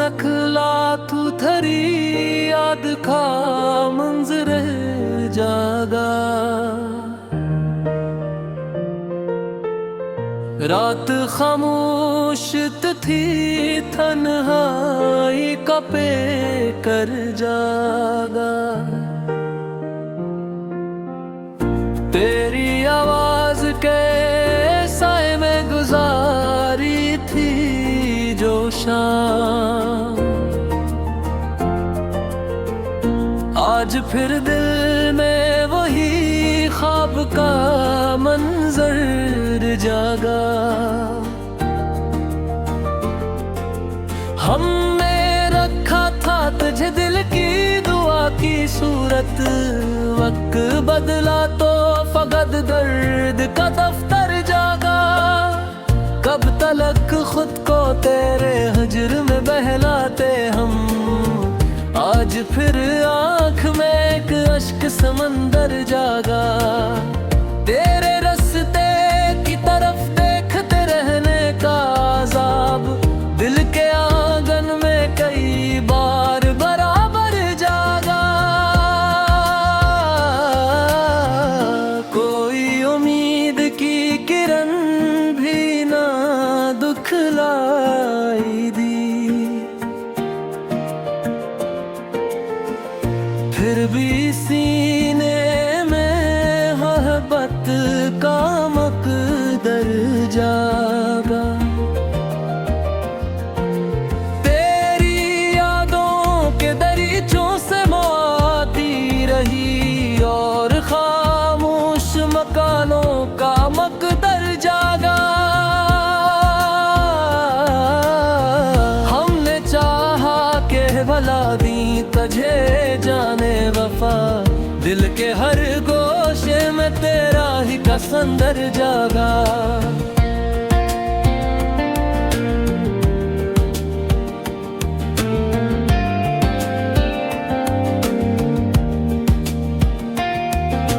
नखला तू थरी याद खा मंजर जागा। रात खामोश थी तन्हाई का पे कर जागा। तेरी आवाज के साए में गुजारी थी जो शाम, आज फिर दिल में वही ख्वाब का मंजर जागा। हमने रखा था तुझे दिल की दुआ की सूरत, वक्त बदला तो फकत दर्द का दफ्तर जागा। कब तलक खुद को तेरे हजर में बहलाते हम, आज फिर आँख में एक अश्क समंदर जागा। तेरे रास्ते की तरफ देखते रहने का अज़ाब, दिल के आंगन में कई बार बराबर जागा। कोई उम्मीद की किरण भी ना दुखलाई दी, फिर भी सीने में मोहब्बत का मकदर जागा। तेरी यादों के दरीचों से मोती रही और खामोश मकानों का मकदर जागा। हमने चाहा के भला दी तुझे जाने वफा, दिल के हर गोशे में तेरा ही कसंदर जागा।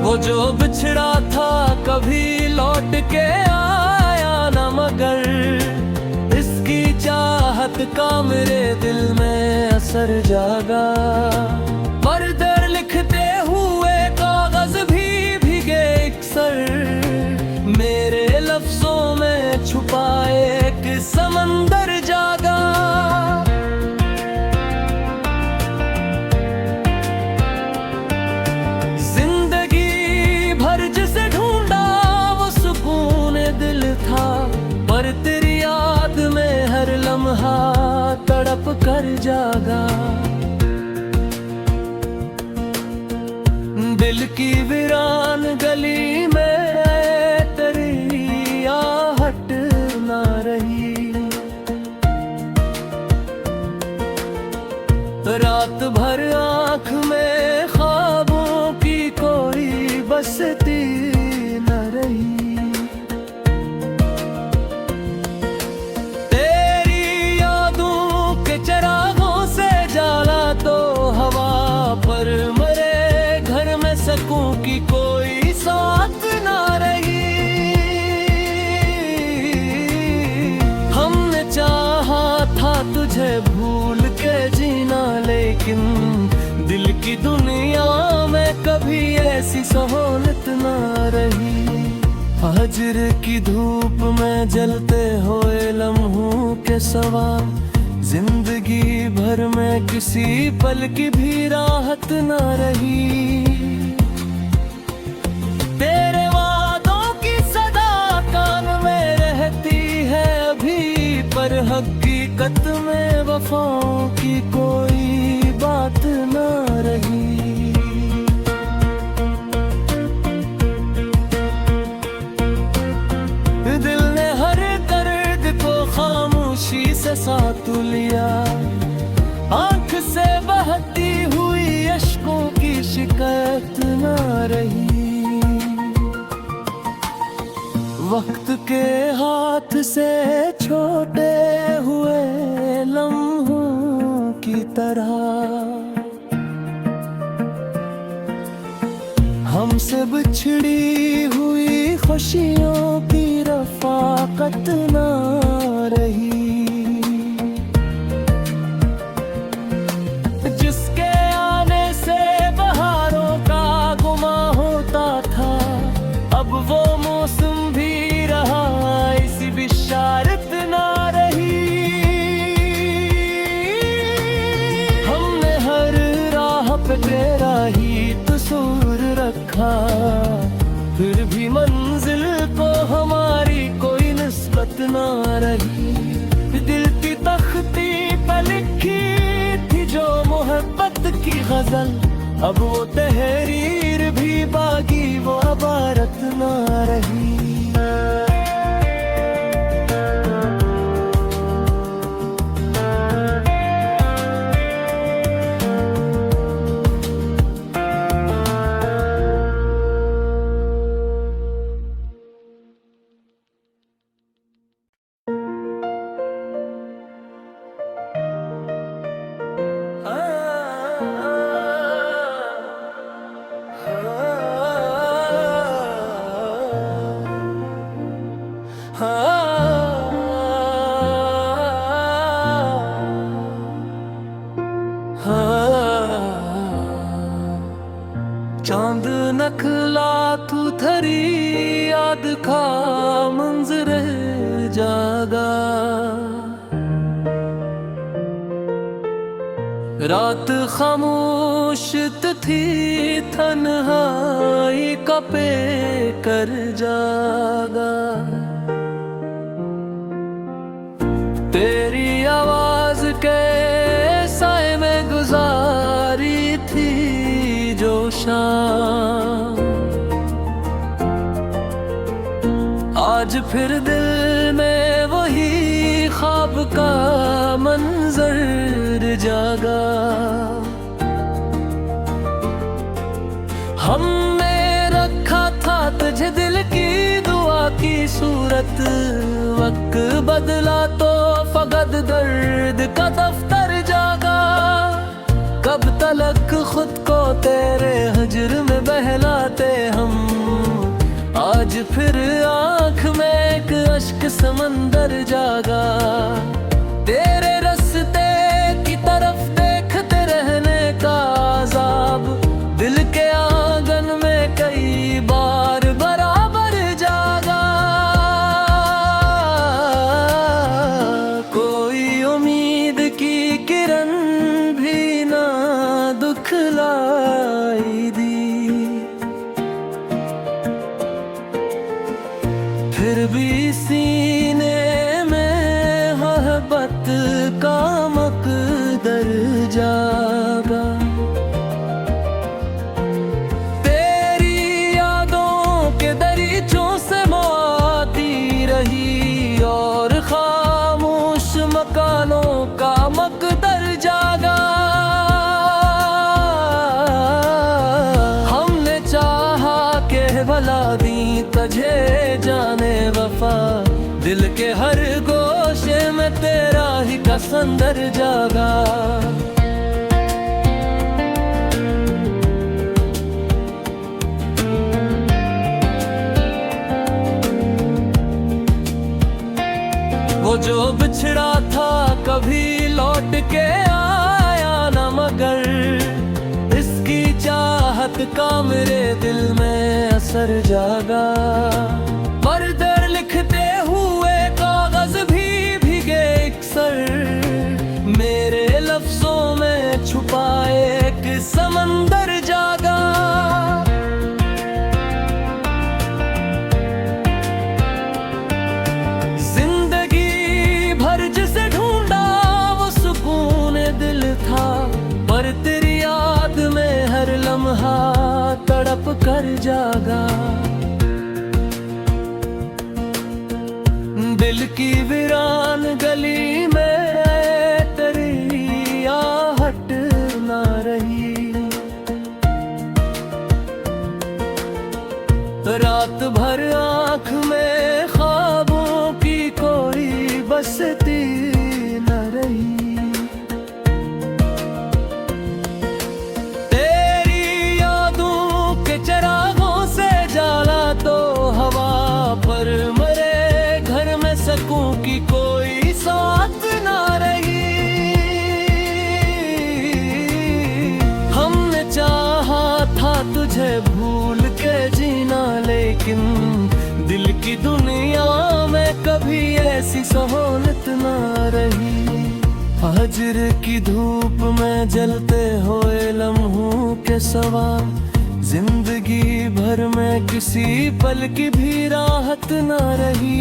वो जो बिछड़ा था कभी लौट के आया ना, मगर इसकी चाहत का मेरे दिल में असर जागा। पर्दे लिखते हुए कागज भी भीगे अक्सर, मेरे लफ्जों में छुपाए एक समंदर जागा। जिंदगी भर जिसे ढूंढा वो सुकून दिल था, पर तेरी याद में हर लम्हा तड़प कर जागा। दिल की वीरान गली में तेरी आहट ना रही, रात भर आँख में ख्वाबों की कोई बसती न रही। तेरी यादों के चिरागों से जाला तो हवा पर मरे, घर में सकूं की कोई साथ ना रही। हमने चाहा था तुझे भूल के जीना, लेकिन दिल की दुनिया में कभी ऐसी सहूलत ना रही। हजर की धूप में जलते हुए लम्हों के सवा, जिंदगी भर में किसी पल की भी राहत ना रही। तेरे वादों की सदा कान में रहती है अभी, पर हकीकत में वफाओं की कोई बात ना रही। दिल ने हर दर्द को खामोशी से साथ लिया, आंख से बहती हुई अश्कों की शिकायत ना रही। वक्त के हाथ से छोटे हुए लम्हों की तरह हमसे बिछड़ी हुई खुशियों की रफाकत ना रही। ना रही। दिल की तख्ती पर लिखी थी जो मोहब्बत की गजल, अब वो तहरीर भी बागी वो इबारत ना रही। चांद नखला तू थरी याद खा मंजर जागा, रात खामोश थी तन्हाई का पे कर जागा। तेरी आवाज के साए में गुजारी थी जो शाम, आज फिर दिल में वही ख्वाब का मंजर जागा। हमने रखा था तुझे दिल की दुआ की सूरत, वक्त बदला तो फकत दर्द का दफ्तर जागा। कब तलक खुद को तेरे हजर में बहलाते हम, आज फिर आँख में एक अश्क समंदर जागा। तेरे रास्ते की तरफ देखते रहने का अज़ाब, दिल के आंगन में कई बार बराबर जागा। कोई उम्मीद की किरण भी ना दुखलाई दी, फिर भी सीने में मोहब्बत का मकदर जागा। तेरी यादों के दरीचों से मोती रही और खामोश मकानों का मकदर जागा। हमने चाहा के भला दी तुझे जाने वफा, दिल के हर गोशे में तेरा ही कसंदर जागा। वो जो बिछड़ा था कभी लौट के आया ना, मगर इसकी चाहत का मेरे दिल में असर जागा। मर्दर लिखते हुए कागज भी भीगे अक्सर, मेरे लफ्जों में छुपाए एक समंदर जागा। जिंदगी भर जिसे ढूंढा वो सुकून दिल था, पर तेरी याद में हर लम्हा तड़प कर जागा। दिल की वीरान गली में तेरी आहट ना रही, रात भर आँख में ख्वाबों की कोई बसती न रही। तेरी यादों के चिरागों से जाला तो हवा पर मरे, घर में सकूं की कोई साथ ना रही। हमने चाहा था तुझे भूल के जीना, लेकिन दिल की दुनिया में कभी ऐसी सहूलत ना रही। हजर की धूप में जलते हुए लम्हों के सवा, जिंदगी भर में किसी पल की भी राहत ना रही।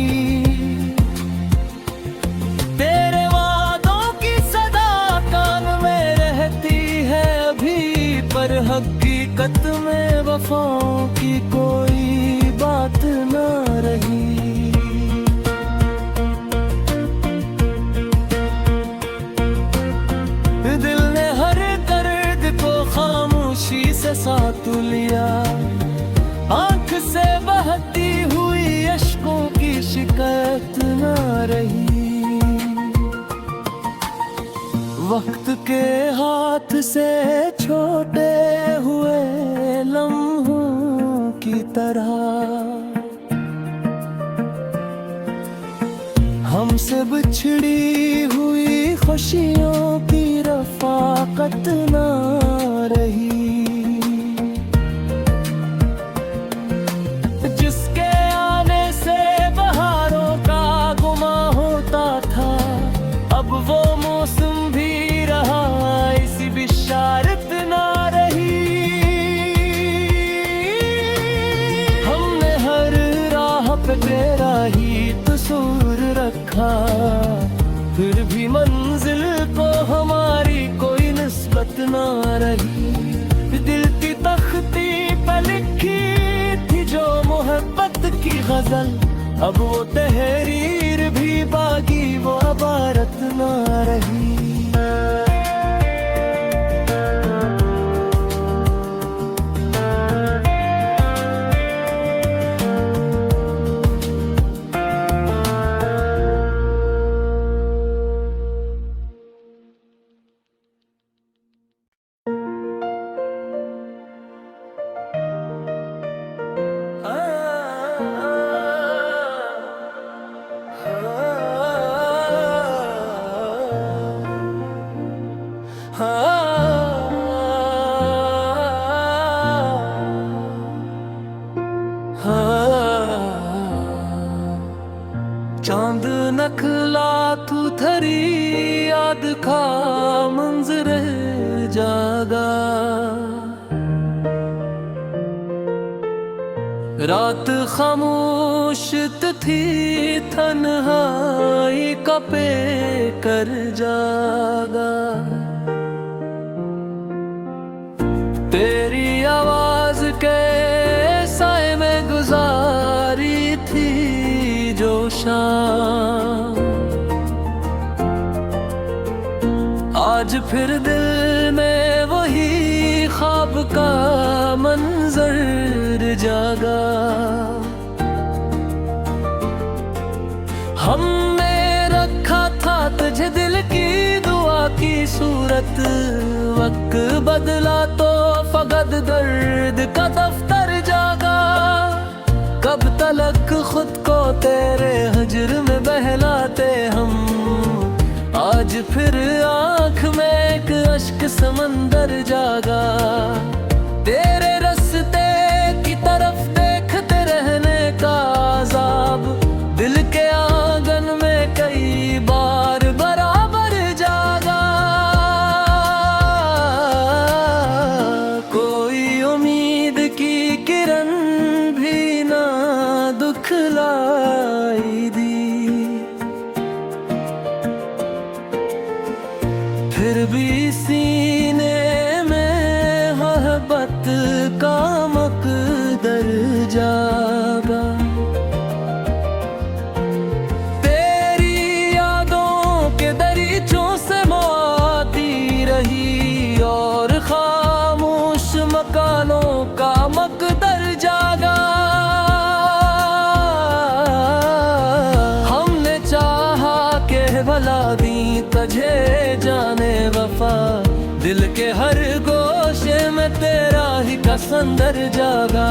पर हकीकत में वफाओं की कोई बात ना रही। दिल ने हर दर्द को खामोशी से साथ लिया, आंख से बहती हुई अश्कों की शिकायत ना रही। वक्त के हाथ से छोटे हुए लम्हों की तरह हमसे बिछड़ी हुई खुशियों की रफाकत ना रही। जिसके आने से बहारों का गुमा होता था, अब वो मौसम भी रहा इसी बिशारत ना रही। हमने हर राह पे तेरा ही कसूर रखा, फिर भी मंजिल को हमारी कोई निस्बत ना रही। दिल की तख्ती पे लिखी थी जो मोहब्बत की गजल, अब वो तहरीर भी बागी वो अबारत ना रही। चांद नखला तू थरी याद खा मंजर जागा, रात खामोश थी तन्हाई का पे कर जागा। तेरी आवाज के साए में गुजारी थी जो शाम, आज फिर दिल में वही ख्वाब का मंजर जागा। हमने रखा था तुझे दिल की दुआ की सूरत, वक्त बदला तो फकत दर्द का दफ्तर जागा। कब तलक खुद को तेरे हजर में बहलाते हम, आज फिर आँख में एक अश्क समंदर जागा। तेरे रास्ते की तरफ देखते रहने का अज़ाब, दिल के आंगन में कई बार बराबर जागा। कोई उम्मीद की किरण भी ना दुखलाई दी, फिर भी सीने में मोहब्बत का मकदर जागा। तेरी यादों के दरीचों से मुआती रही और खामोश मकानों का मकदर जागा। हमने चाहा के भला दी तुझे जाने वफा, दिल के हर गोशे में तेरा ही कसंदर जागा।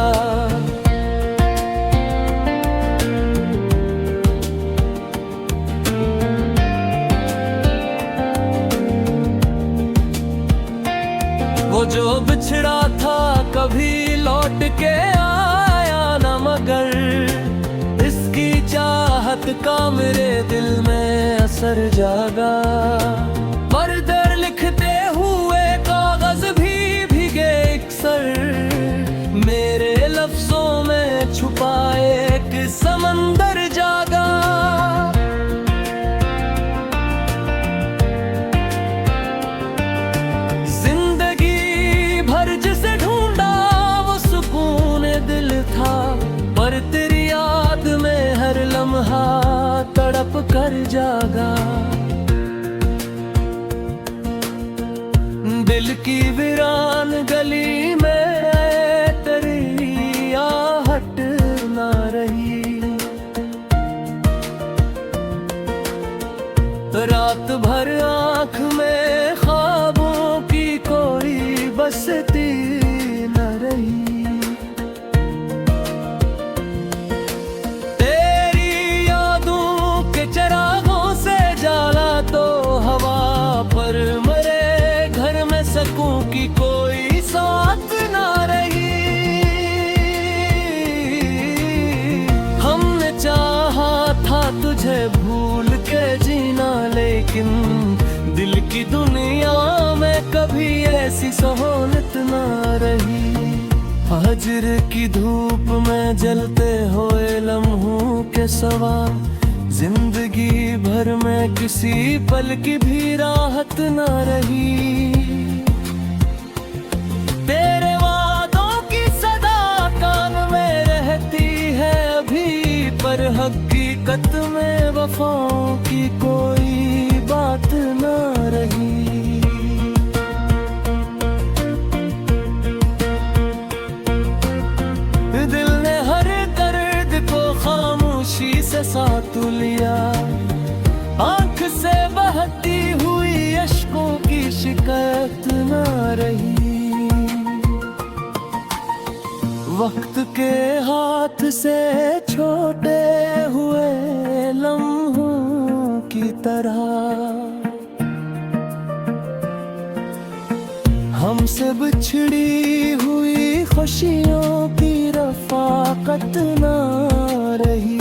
वो जो बिछड़ा था कभी लौट के आया न, मगर इसकी चाहत का मेरे दिल में असर जागा। मर्दर लिखते हुए कागज भी भीगे अक्सर, मेरे लफ्जों में छुपाए एक समंदर जागा। जिंदगी भर जागा। दिल की वीरान गली में तेरी आहट ना रही। रात भर आँख में ख्वाबों की कोई बसती न रही। तेरी यादों के चिरागों से जाला तो हवा पर मरे, घर में सकूं की कोई साथ ना रही। हमने चाहा था तुझे भूल के जीना, लेकिन दिल की दुनिया में कभी ऐसी सहूलत ना रही। हजर की धूप में जलते हुए लम्हों के सवा, जिंदगी भर में किसी पल की भी राहत ना रही। तेरे वादों की सदा कान में रहती है अभी, पर हकीकत में वफाओं की कोई बात ना रही। दिल ने हर दर्द को खामोशी से साथ लिया, आंख से बहती हुई अश्कों की शिकायत ना रही। वक्त के हाथ से छोटे हुए लम्हों की तरह हमसे बिछड़ी हुई खुशियों की रफाकत ना रही।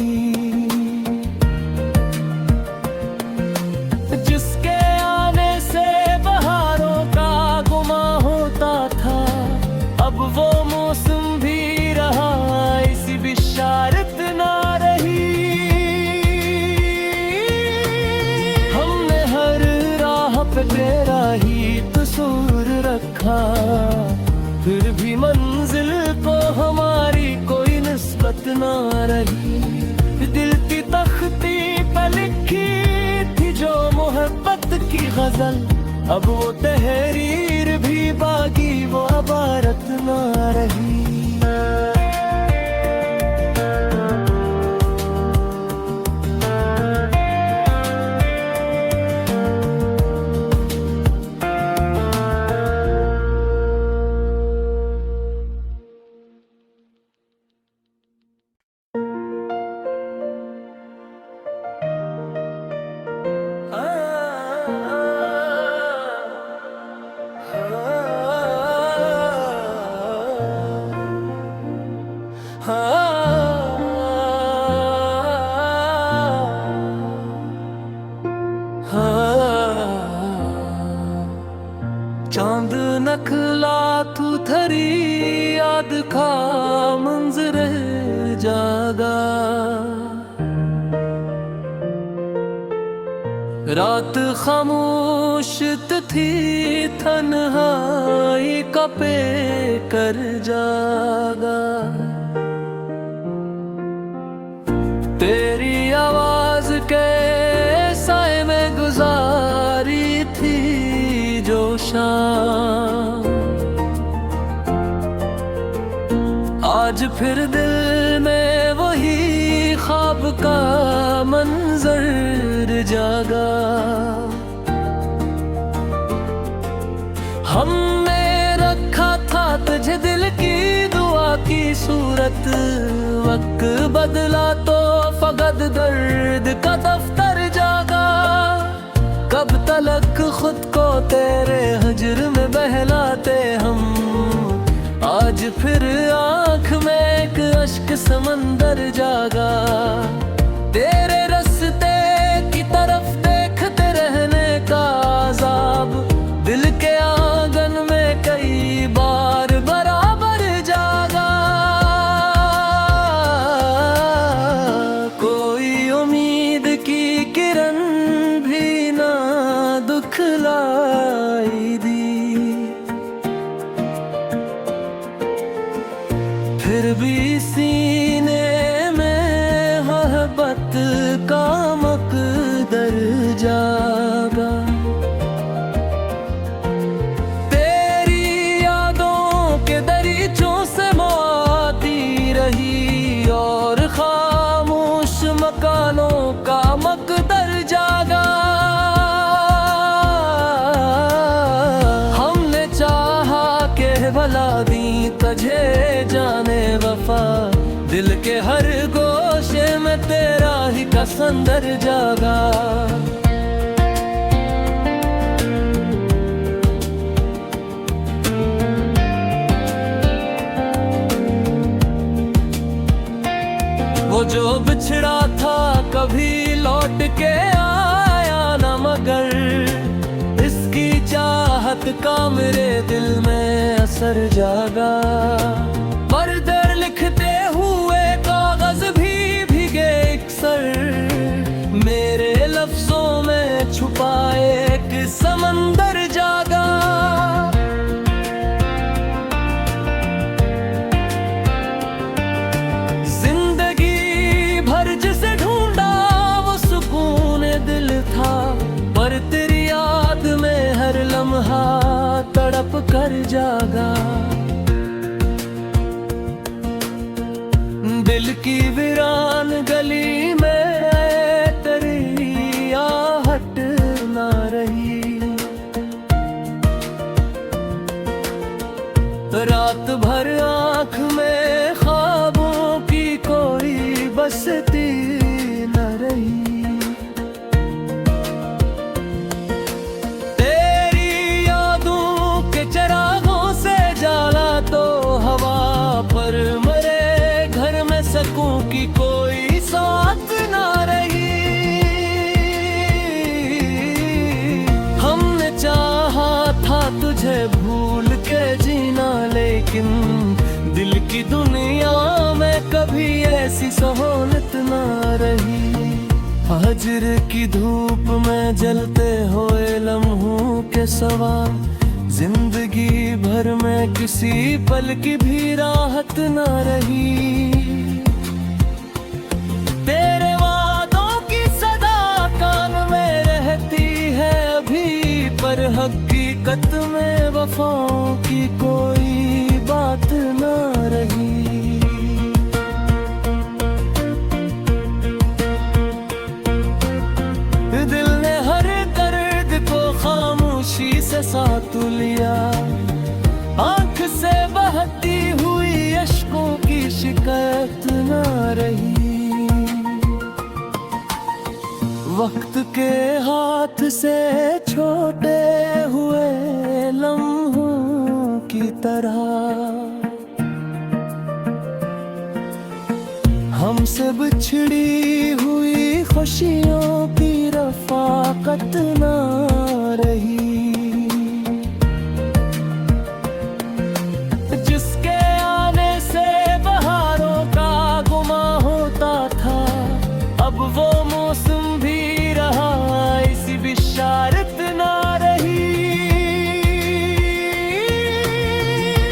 जिसके आने से बहारों का गुमा होता था, अब वो मौसम भी रहा इसी बिशारत ना रही। हमने हर राह पे तेरा ही कसूर रखा, फिर भी मंजिल को हमारी कोई निस्बत ना रही। दिल की तख्ती पे लिखी थी जो मोहब्बत की गजल, अब वो तहरीर भी बागी वो अबारत ना रही। चांद नखला तू थरी याद खा मंजर जागा। रात खामोश थी तन्हाई का पे कर जागा। तेरी आवाज के साए में गुजारी थी जो शाम, आज फिर दिल में वही ख्वाब का मंजर जागा। हमने रखा था तुझे दिल की दुआ की सूरत, वक्त बदला तो फकत दर्द का दफ्तर जागा। कब तलक खुद को तेरे हजर में बहलाते हम, आज फिर आँख में एक अश्क समंदर जागा। तेरे रास्ते की तरफ देखते रहने का अज़ाब, दिल के आंगन में कई बार बराबर जागा। कोई उम्मीद की किरण भी ना दुखलाई दी, फिर भी सीने में मोहब्बत का मकदर जागा। तेरी यादों के दरीचों से आती रही और खामोश मकानों का मकदर जागा। हमने चाहा के भला दी तुझे जाने वफा, दिल के हर गोशे में तेरा ही कसंदर जागा। वो जो बिछड़ा था कभी लौट के आया न, मगर इसकी चाहत का मेरे दिल में असर जागा। पर्दे लिखते हुए कागज भी भीगे अक्सर, मेरे लफ्जों में छुपा एक समंदर जागा। जिंदगी भर जिसे ढूंढा वो सुकून दिल था, पर तेरी याद में हर लम्हा तड़प कर जागा। दिल की वीरान गली में तेरी आहट ना रही। रात भर आँख में ख्वाबों की कोई बसती न रही। तेरी यादों के चिरागों से जाला तो हवा पर मरे, सकूं की कोई साथ ना रही। हमने चाहा था तुझे भूल के जीना, लेकिन दिल की दुनिया में कभी ऐसी सहूलत ना रही। हजर की धूप में जलते हुए लम्हों के सवा, जिंदगी भर में किसी पल की भी राहत ना रही। तेरे वादों की सदा कान में रहती है अभी, पर हकीकत में वफाओं की कोई बात ना रही। दिल ने हर दर्द को खामोशी से साथ लिया, आंख से बहती हुई अश्कों की शिकायत ना रही। वक्त के हाथ से छोटे हुए लम्हों की तरह हमसे बिछड़ी हुई खुशियों की रफाकत ना रही। जिसके आने से बहारों का गुमा होता था, अब वो मौसम भी रहा इसी बिशारत ना रही।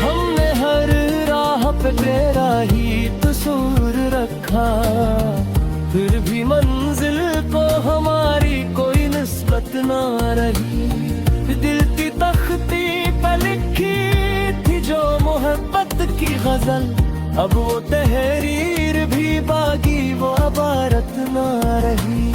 हमने हर राह पे तेरा ही कसूर रखा, फिर भी मंजिल को हमारी कोई निस्बत ना रही। दिल की तख्ती पर लिखी थी जो मोहब्बत की गजल, अब वो तहरीर भी बागी वो अबारत ना रही।